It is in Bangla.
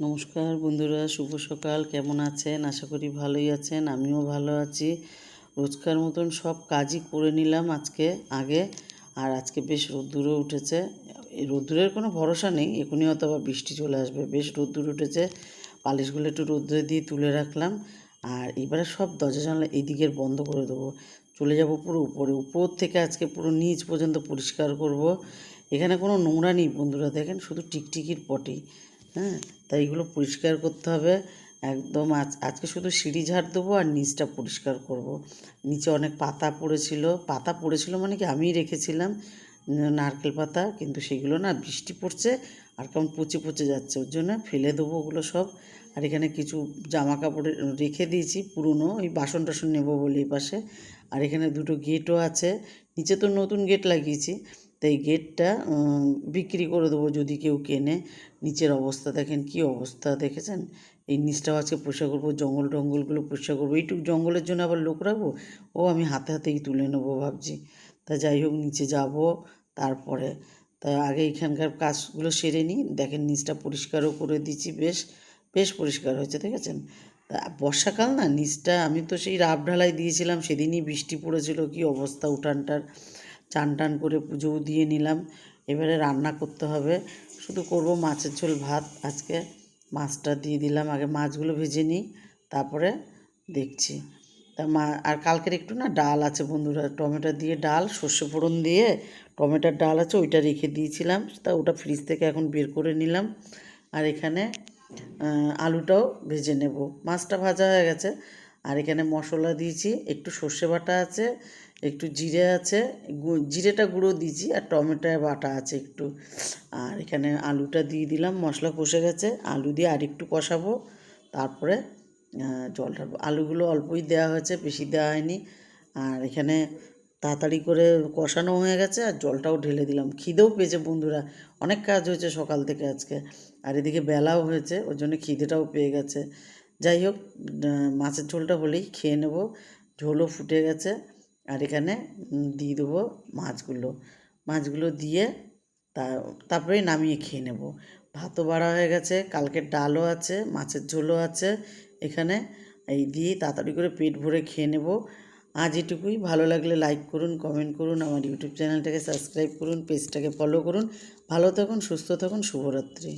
নমস্কার বন্ধুরা, শুভ সকাল। কেমন আছেন? আশা করি ভালোই আছেন। আমিও ভালো আছি। রোজকার মতন সব কাজই করে নিলাম আগে। আর আজকে বেশ রোদ্দুরও উঠেছে। এই রোদ্দুরের কোনো ভরসা নেই, এখনই হয়তো আবার বৃষ্টি চলে আসবে। বেশ রোদ্দুর উঠেছে, পালিশগুলো একটু রোদ্দুরে দিয়ে তুলে রাখলাম। আর এবারে সব দরজা জানলা এদিকের বন্ধ করে দেবো। চলে যাব পুরো উপর থেকে আজকে পুরো নিচ পর্যন্ত পরিষ্কার করব। এখানে কোনো নোংরা নেই বন্ধুরা, দেখেন শুধু টিকটিকির পটি। হ্যাঁ, তাই এগুলো পরিষ্কার করতে হবে একদম। আজকে শুধু সিঁড়ি ঝাড় দেবো আর নিচটা পরিষ্কার করব। নিচে অনেক পাতা পড়েছিল মানে কি আমিই রেখেছিলাম নারকেল পাতা, কিন্তু সেগুলো না বৃষ্টি পড়ছে আর কেমন পচে পচে যাচ্ছে, ওর জন্য ফেলে দেবো ওগুলো সব। আর এখানে কিছু জামা কাপড় রেখে দিয়েছি পুরনো, ওই বাসন টাসন নেবো বলে এই পাশে। আর এখানে দুটো গেটও আছে, নিচে তো নতুন গেট লাগিয়েছি, তাই গেটটা বিক্রি করে দেবো যদি কেউ কেনে। নিচের অবস্থা দেখেন, কি অবস্থা দেখেছেন? এই নিচটাও আজকে পরিষ্কার করবো, জঙ্গল টঙ্গলগুলো পরিষ্কার করবো। এইটুকু জঙ্গলের জন্য আবার লোক রাখবো? ও আমি হাতে হাতেই তুলে নেবো ভাবছি। তা যাই হোক, নিচে যাব তারপরে। তা আগে এখানকার কাজগুলো সেরে নিই। দেখেন নিচটা পরিষ্কারও করে দিচ্ছি, বেশ বেশ পরিষ্কার হয়েছে, দেখেছেন? তা বর্ষাকাল না, নিচটা আমি তো সেই রাব ঢালাই দিয়েছিলাম, সেদিনই বৃষ্টি পড়েছিল, কি অবস্থা উঠানটার। চান টান করে পুজোও দিয়ে নিলাম। এবারে রান্না করতে হবে, শুধু করব মাছের ঝোল ভাত আজকে। মাছটা দিয়ে দিলাম, আগে মাছগুলো ভেজে নিই, তারপরে দেখছি। তা আর কালকের একটু না ডাল আছে বন্ধুরা, টমেটো দিয়ে ডাল, সর্ষে ফোড়ন দিয়ে টমেটোর ডাল আছে, ওইটা রেখে দিয়েছিলাম, তা ওটা ফ্রিজ থেকে এখন বের করে নিলাম। আর এখানে আলুটাও ভেজে নেব। মাছটা ভাজা হয়ে গেছে। আর এখানে মশলা দিয়েছি, একটু সর্ষে বাটা আছে, একটু জিরে আছে, জিরেটা গুঁড়ো দিয়েছি, আর টমেটো বাটা আছে একটু। আর এখানে আলুটা দিয়ে দিলাম, মশলা কষে গেছে, আলু দিয়ে আরেকটু কষাবো, তারপরে জল ঢালবো। আলুগুলো অল্পই দেওয়া হয়েছে, বেশি দেওয়া হয়নি। আর এখানে তাড়াতাড়ি করে কষানো হয়ে গেছে, আর জলটাও ঢেলে দিলাম। খিদেও পেয়েছে বন্ধুরা, অনেক কাজ হয়েছে সকাল থেকে আজকে, আর এদিকে বেলাও হয়েছে, ওর জন্য খিদেটাও পেয়ে গেছে। যাই হোক, মাছের ঝোলটা হলেই খেয়ে নেব। ঝোলও ফুটে গেছে। আর এখানে দিয়ে দেবো মাছগুলো দিয়ে তারপরে নামিয়ে খেয়ে নেব। ভাতও বাড়া হয়ে গেছে, কালকের ডালও আছে, মাছের ঝোলও আছে এখানে। এই দিয়ে তাড়াতাড়ি করে পেট ভরে খেয়ে নেব। আজ এটুকুই। ভালো লাগলে লাইক করুন, কমেন্ট করুন, আমার ইউটিউব চ্যানেলটাকে সাবস্ক্রাইব করুন, পেজটাকে ফলো করুন। ভালো থাকুন, সুস্থ থাকুন, শুভরাত্রি।